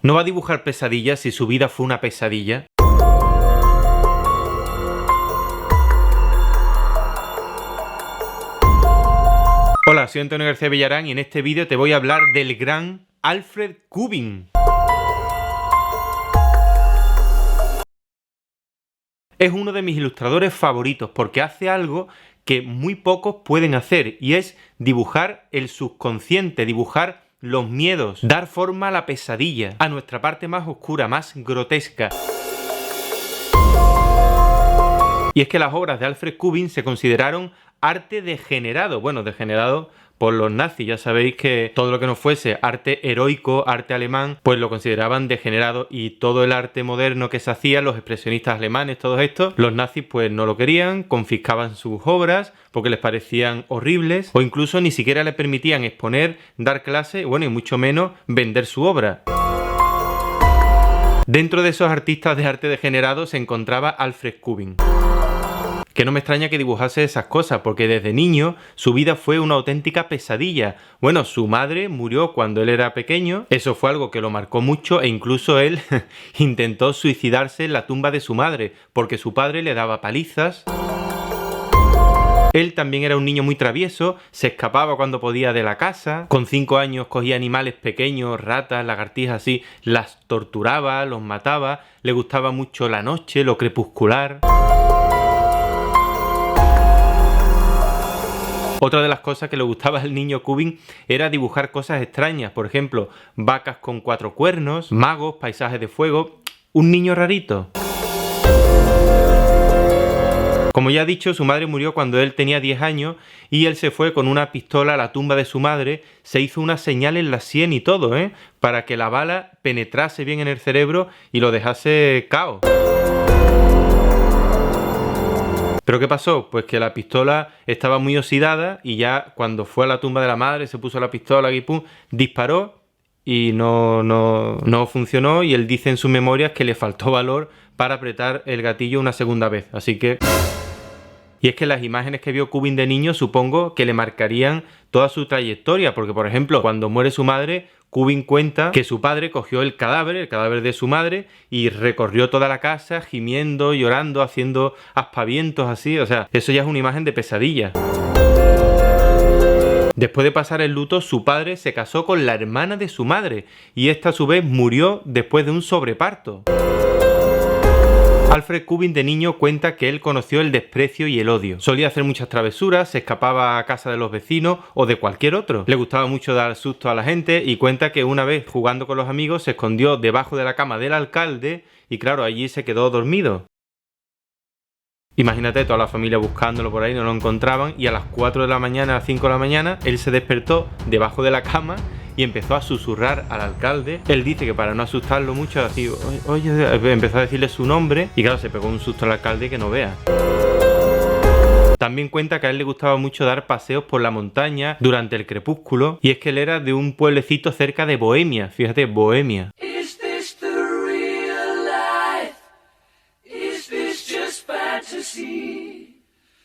¿No va a dibujar pesadillas si su vida fue una pesadilla? Hola, soy Antonio García Villarán y en este vídeo te voy a hablar del gran Alfred Kubin. Es uno de mis ilustradores favoritos porque hace algo que muy pocos pueden hacer y es dibujar el subconsciente, dibujar los miedos, dar forma a la pesadilla, a nuestra parte más oscura, más grotesca. Y es que las obras de Alfred Kubin se consideraron arte degenerado. Bueno, degenerado por los nazis. Ya sabéis que todo lo que no fuese arte heroico, arte alemán, pues lo consideraban degenerado, y todo el arte moderno que se hacía, los expresionistas alemanes, todos estos, los nazis pues no lo querían, confiscaban sus obras porque les parecían horribles, o incluso ni siquiera le permitían exponer, dar clase, bueno, y mucho menos vender su obra. Dentro de esos artistas de arte degenerado se encontraba Alfred Kubin, que no me extraña que dibujase esas cosas, porque desde niño su vida fue una auténtica pesadilla. Bueno, su madre murió cuando él era pequeño, eso fue algo que lo marcó mucho, e incluso él intentó suicidarse en la tumba de su madre, porque su padre le daba palizas. Él también era un niño muy travieso, se escapaba cuando podía de la casa, con 5 años cogía animales pequeños, ratas, lagartijas así, las torturaba, los mataba, le gustaba mucho la noche, lo crepuscular. Otra de las cosas que le gustaba al niño Kubin era dibujar cosas extrañas, por ejemplo, vacas con 4 cuernos, magos, paisajes de fuego. Un niño rarito. Como ya he dicho, su madre murió cuando él tenía 10 años y él se fue con una pistola a la tumba de su madre, se hizo una señal en la sien y todo, para que la bala penetrase bien en el cerebro y lo dejase cao. ¿Pero qué pasó? Pues que la pistola estaba muy oxidada y ya cuando fue a la tumba de la madre se puso la pistola y pum, disparó y no funcionó, y él dice en sus memorias que le faltó valor para apretar el gatillo una segunda vez, así que... Y es que las imágenes que vio Kubin de niño supongo que le marcarían toda su trayectoria, porque por ejemplo cuando muere su madre, Kubin cuenta que su padre cogió el cadáver de su madre, y recorrió toda la casa gimiendo, llorando, haciendo aspavientos así, o sea, eso ya es una imagen de pesadilla. Después de pasar el luto, su padre se casó con la hermana de su madre, y esta a su vez murió después de un sobreparto. Alfred Kubin de niño cuenta que él conoció el desprecio y el odio. Solía hacer muchas travesuras, se escapaba a casa de los vecinos o de cualquier otro. Le gustaba mucho dar susto a la gente, y cuenta que una vez jugando con los amigos se escondió debajo de la cama del alcalde y claro, allí se quedó dormido. Imagínate, toda la familia buscándolo por ahí, no lo encontraban, y a las 4 de la mañana, a las 5 de la mañana, él se despertó debajo de la cama y empezó a susurrar al alcalde. Él dice que para no asustarlo mucho, así, oye, empezó a decirle su nombre, y claro, se pegó un susto al alcalde que no vea. También cuenta que a él le gustaba mucho dar paseos por la montaña durante el crepúsculo, y es que él era de un pueblecito cerca de Bohemia, fíjate, Bohemia.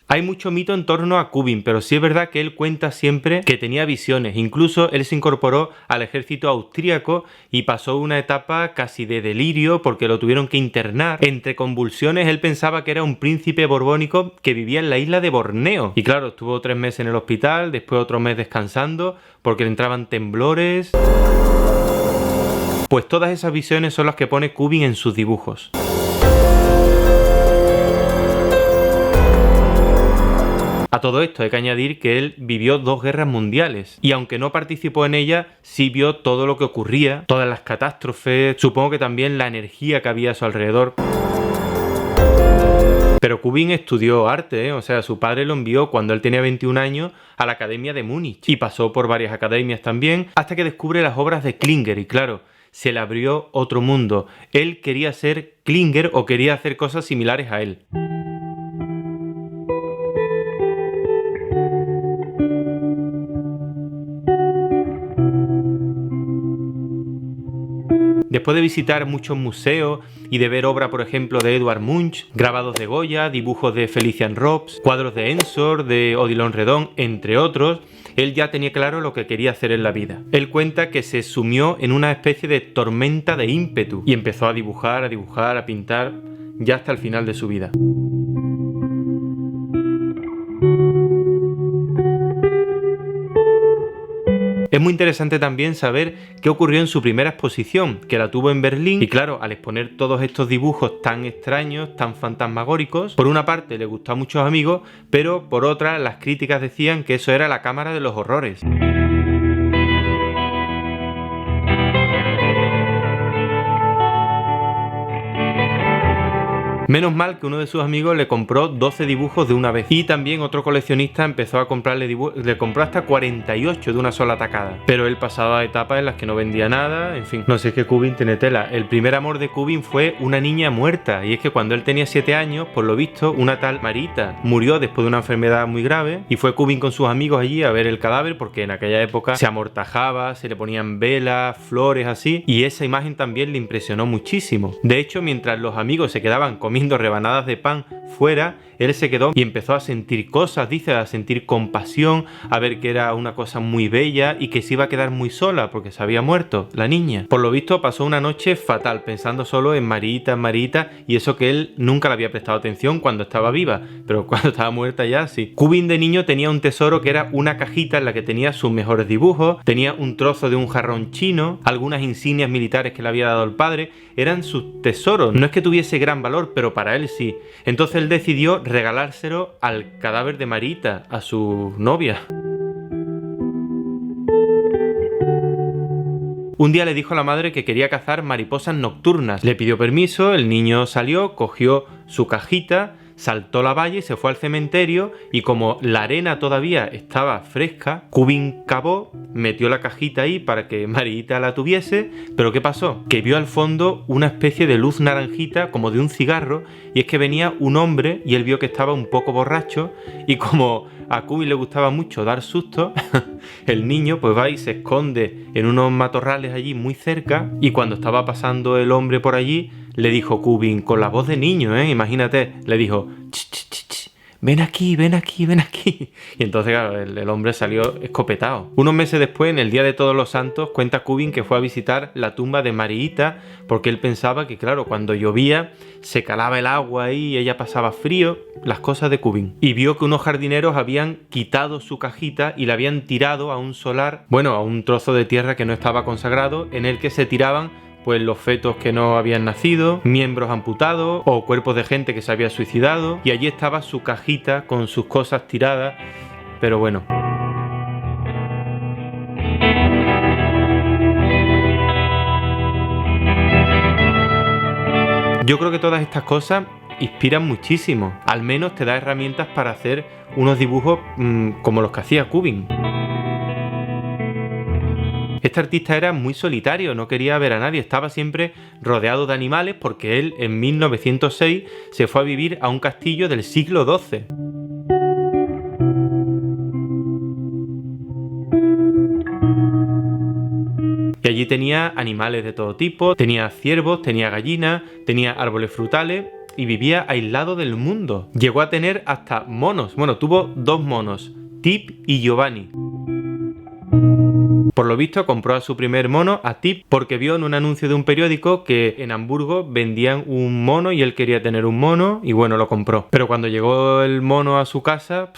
Hay mucho mito en torno a Kubin, pero sí es verdad que él cuenta siempre que tenía visiones. Incluso él se incorporó al ejército austríaco y pasó una etapa casi de delirio porque lo tuvieron que internar. Entre convulsiones él pensaba que era un príncipe borbónico que vivía en la isla de Borneo. Y claro, estuvo 3 meses en el hospital, después otro mes descansando porque le entraban temblores. Pues todas esas visiones son las que pone Kubin en sus dibujos. A todo esto hay que añadir que él vivió 2 guerras mundiales, y aunque no participó en ellas, sí vio todo lo que ocurría, todas las catástrofes, supongo que también la energía que había a su alrededor. Pero Kubin estudió arte, o sea, su padre lo envió cuando él tenía 21 años a la Academia de Múnich, y pasó por varias academias también, hasta que descubre las obras de Klinger, y claro, se le abrió otro mundo. Él quería ser Klinger o quería hacer cosas similares a él. Después de visitar muchos museos y de ver obra, por ejemplo, de Edvard Munch, grabados de Goya, dibujos de Felician Robs, cuadros de Ensor, de Odilon Redon, entre otros, él ya tenía claro lo que quería hacer en la vida. Él cuenta que se sumió en una especie de tormenta de ímpetu y empezó a dibujar, a pintar, ya hasta el final de su vida. Es muy interesante también saber qué ocurrió en su primera exposición, que la tuvo en Berlín, y claro, al exponer todos estos dibujos tan extraños, tan fantasmagóricos, por una parte le gustó a muchos amigos, pero por otra las críticas decían que eso era la cámara de los horrores. Menos mal que uno de sus amigos le compró 12 dibujos de una vez. Y también otro coleccionista empezó a comprarle dibujos, le compró hasta 48 de una sola tacada. Pero él pasaba etapas en las que no vendía nada, en fin. No sé, es que Kubin tiene tela. El primer amor de Kubin fue una niña muerta. Y es que cuando él tenía 7 años, por lo visto, una tal Marita murió después de una enfermedad muy grave. Y fue Kubin con sus amigos allí a ver el cadáver, porque en aquella época se amortajaba, se le ponían velas, flores, así. Y esa imagen también le impresionó muchísimo. De hecho, mientras los amigos se quedaban comiendo rebanadas de pan fuera, él se quedó y empezó a sentir cosas, dice, a sentir compasión, a ver que era una cosa muy bella y que se iba a quedar muy sola porque se había muerto la niña. Por lo visto pasó una noche fatal pensando solo en Marita, y eso que él nunca le había prestado atención cuando estaba viva, pero cuando estaba muerta ya sí. Kubin de niño tenía un tesoro que era una cajita en la que tenía sus mejores dibujos, tenía un trozo de un jarrón chino, algunas insignias militares que le había dado el padre, eran sus tesoros. No es que tuviese gran valor, pero para él sí. Entonces él decidió regalárselo al cadáver de Marita, a su novia. Un día le dijo a la madre que quería cazar mariposas nocturnas. Le pidió permiso, el niño salió, cogió su cajita, saltó la valla y se fue al cementerio, y como la arena todavía estaba fresca, Kubin cavó, metió la cajita ahí para que Marita la tuviese, pero ¿qué pasó? Que vio al fondo una especie de luz naranjita como de un cigarro, y es que venía un hombre y él vio que estaba un poco borracho, y como a Kubin le gustaba mucho dar susto, el niño pues va y se esconde en unos matorrales allí muy cerca, y cuando estaba pasando el hombre por allí, le dijo Kubin, con la voz de niño, imagínate, le dijo, ch, ch, ch, ch, ven aquí, ven aquí, ven aquí. Y entonces, claro, el hombre salió escopetado. Unos meses después, en el Día de Todos los Santos, cuenta Kubin que fue a visitar la tumba de Marita, porque él pensaba que, claro, cuando llovía, se calaba el agua ahí y ella pasaba frío, las cosas de Kubin. Y vio que unos jardineros habían quitado su cajita y la habían tirado a un solar, bueno, a un trozo de tierra que no estaba consagrado, en el que se tiraban pues los fetos que no habían nacido, miembros amputados o cuerpos de gente que se había suicidado, y allí estaba su cajita con sus cosas tiradas, pero bueno. Yo creo que todas estas cosas inspiran muchísimo, al menos te da herramientas para hacer unos dibujos como los que hacía Kubin. Este artista era muy solitario, no quería ver a nadie, estaba siempre rodeado de animales porque él en 1906 se fue a vivir a un castillo del siglo XII. Y allí tenía animales de todo tipo, tenía ciervos, tenía gallinas, tenía árboles frutales y vivía aislado del mundo. Llegó a tener hasta monos, bueno, tuvo 2 monos, Tip y Giovanni. Por lo visto compró a su primer mono, a Tip, porque vio en un anuncio de un periódico que en Hamburgo vendían un mono y él quería tener un mono y bueno, lo compró. Pero cuando llegó el mono a su casa,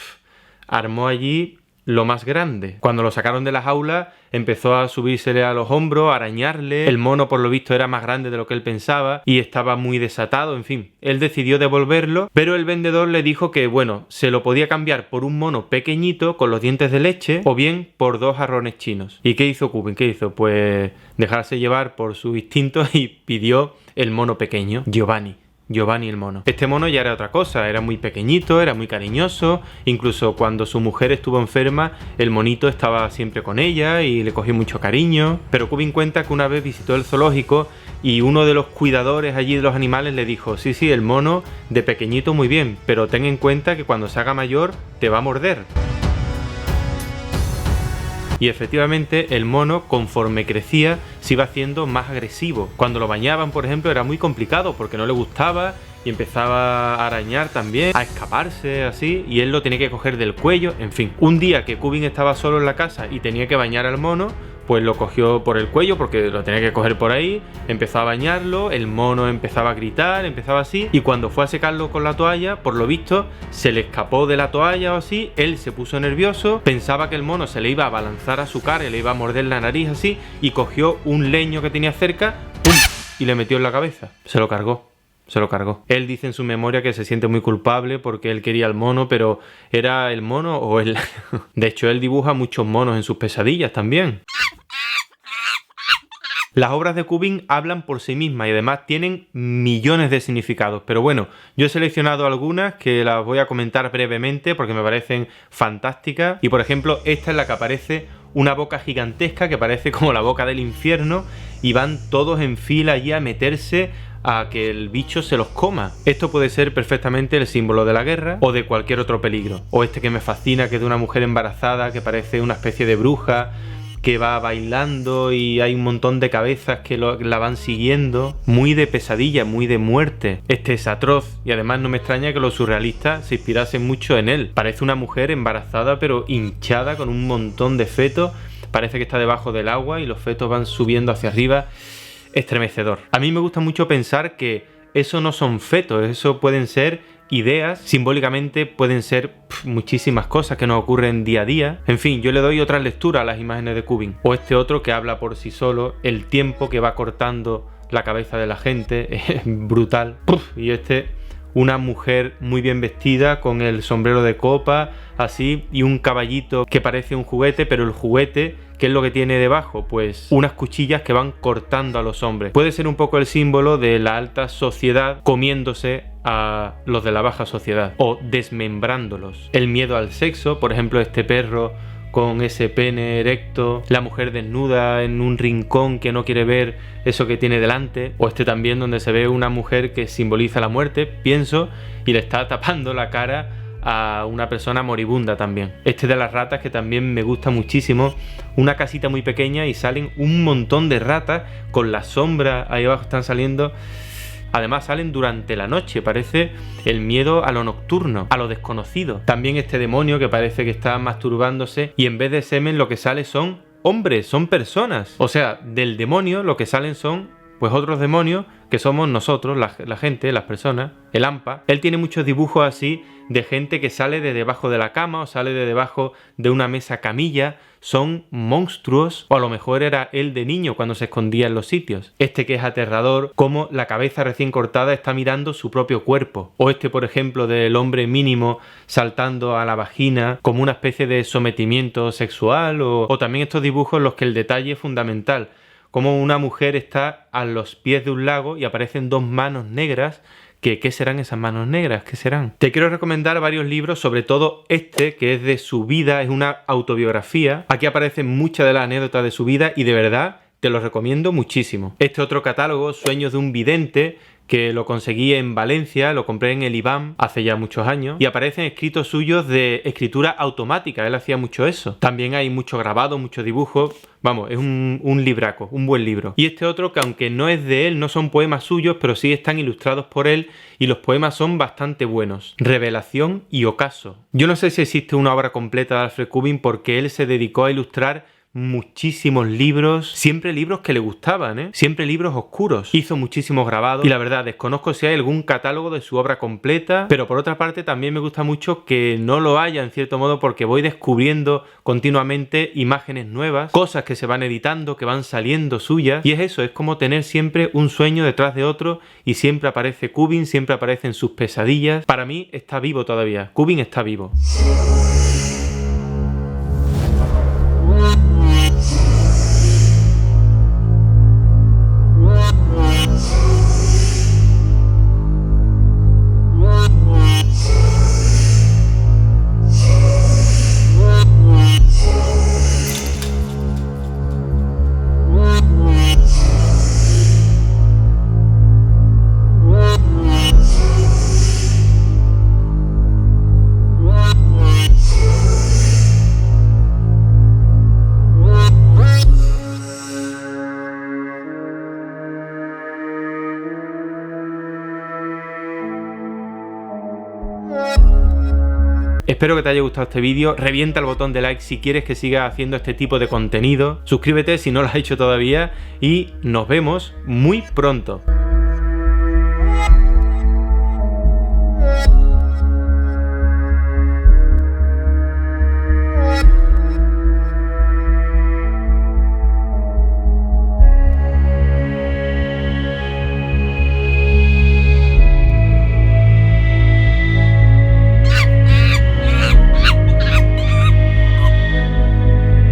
armó allí lo más grande. Cuando lo sacaron de la jaula, empezó a subírsele a los hombros, a arañarle. El mono, por lo visto, era más grande de lo que él pensaba y estaba muy desatado, en fin. Él decidió devolverlo, pero el vendedor le dijo que, bueno, se lo podía cambiar por un mono pequeñito con los dientes de leche o bien por 2 jarrones chinos. ¿Y qué hizo Kubin? ¿Qué hizo? Pues dejarse llevar por su instinto y pidió el mono pequeño, Giovanni el mono. Este mono ya era otra cosa, era muy pequeñito, era muy cariñoso, incluso cuando su mujer estuvo enferma, el monito estaba siempre con ella y le cogió mucho cariño. Pero Kubin cuenta que una vez visitó el zoológico y uno de los cuidadores allí de los animales le dijo, sí, el mono de pequeñito muy bien, pero ten en cuenta que cuando se haga mayor te va a morder. Y efectivamente el mono, conforme crecía, se iba haciendo más agresivo. Cuando lo bañaban, por ejemplo, era muy complicado porque no le gustaba y empezaba a arañar también, a escaparse así, y él lo tenía que coger del cuello, en fin. Un día que Cubin estaba solo en la casa y tenía que bañar al mono, pues lo cogió por el cuello porque lo tenía que coger por ahí, empezó a bañarlo, el mono empezaba a gritar, empezaba así, y cuando fue a secarlo con la toalla, por lo visto, se le escapó de la toalla o así, él se puso nervioso, pensaba que el mono se le iba a abalanzar a su cara y le iba a morder la nariz así, y cogió un leño que tenía cerca, ¡pum!, y le metió en la cabeza. Se lo cargó. Se lo cargó. Él dice en su memoria que se siente muy culpable porque él quería al mono, pero ¿era el mono o él? De hecho, él dibuja muchos monos en sus pesadillas también. Las obras de Cubin hablan por sí mismas y además tienen millones de significados, pero bueno, yo he seleccionado algunas que las voy a comentar brevemente porque me parecen fantásticas. Y por ejemplo, esta es la que aparece una boca gigantesca que parece como la boca del infierno y van todos en fila allí a meterse a que el bicho se los coma. Esto puede ser perfectamente el símbolo de la guerra o de cualquier otro peligro. O este que me fascina, que es de una mujer embarazada que parece una especie de bruja que va bailando y hay un montón de cabezas que la van siguiendo. Muy de pesadilla, muy de muerte. Este es atroz y además no me extraña que los surrealistas se inspirasen mucho en él. Parece una mujer embarazada pero hinchada con un montón de fetos. Parece que está debajo del agua y los fetos van subiendo hacia arriba. Estremecedor. A mí me gusta mucho pensar que eso no son fetos, eso pueden ser ideas, simbólicamente pueden ser muchísimas cosas que nos ocurren día a día. En fin, yo le doy otra lectura a las imágenes de Cubin. O este otro que habla por sí solo, el tiempo que va cortando la cabeza de la gente, es brutal. Y este, una mujer muy bien vestida con el sombrero de copa, así, y un caballito que parece un juguete, pero el juguete, ¿qué es lo que tiene debajo? Pues unas cuchillas que van cortando a los hombres. Puede ser un poco el símbolo de la alta sociedad comiéndose a los de la baja sociedad o desmembrándolos. El miedo al sexo, por ejemplo, este perro con ese pene erecto, la mujer desnuda en un rincón que no quiere ver eso que tiene delante, o este también donde se ve una mujer que simboliza la muerte, pienso, y le está tapando la cara a una persona moribunda también. Este de las ratas que también me gusta muchísimo, una casita muy pequeña y salen un montón de ratas con la sombra ahí abajo están saliendo. Además salen durante la noche, parece el miedo a lo nocturno, a lo desconocido. También este demonio que parece que está masturbándose y en vez de semen lo que sale son hombres, son personas. O sea, del demonio lo que salen son pues otros demonios que somos nosotros, la gente, las personas, el AMPA. Él tiene muchos dibujos así de gente que sale de debajo de la cama o sale de debajo de una mesa camilla. Son monstruos, o a lo mejor era él de niño cuando se escondía en los sitios. Este que es aterrador, como la cabeza recién cortada está mirando su propio cuerpo. O este, por ejemplo, del hombre mínimo saltando a la vagina como una especie de sometimiento sexual. O también estos dibujos en los que el detalle es fundamental. Como una mujer está a los pies de un lago y aparecen dos manos negras. ¿Qué serán esas manos negras? ¿Qué serán? Te quiero recomendar varios libros, sobre todo este, que es de su vida, es una autobiografía. Aquí aparecen muchas de las anécdotas de su vida y de verdad te los recomiendo muchísimo. Este otro catálogo, Sueños de un vidente, que lo conseguí en Valencia, lo compré en el IBAM hace ya muchos años, y aparecen escritos suyos de escritura automática, él hacía mucho eso. También hay mucho grabado, mucho dibujo, vamos, es un libraco, un buen libro. Y este otro que aunque no es de él, no son poemas suyos, pero sí están ilustrados por él, y los poemas son bastante buenos. Revelación y Ocaso. Yo no sé si existe una obra completa de Alfred Cubin porque él se dedicó a ilustrar muchísimos libros, siempre libros que le gustaban, siempre libros oscuros. Hizo muchísimos grabados y la verdad desconozco si hay algún catálogo de su obra completa, pero por otra parte también me gusta mucho que no lo haya en cierto modo porque voy descubriendo continuamente imágenes nuevas, cosas que se van editando, que van saliendo suyas, y es eso, es como tener siempre un sueño detrás de otro y siempre aparece Cubin, siempre aparece en sus pesadillas. Para mí está vivo todavía, Cubin está vivo. Espero que te haya gustado este vídeo, revienta el botón de like si quieres que siga haciendo este tipo de contenido, suscríbete si no lo has hecho todavía y nos vemos muy pronto.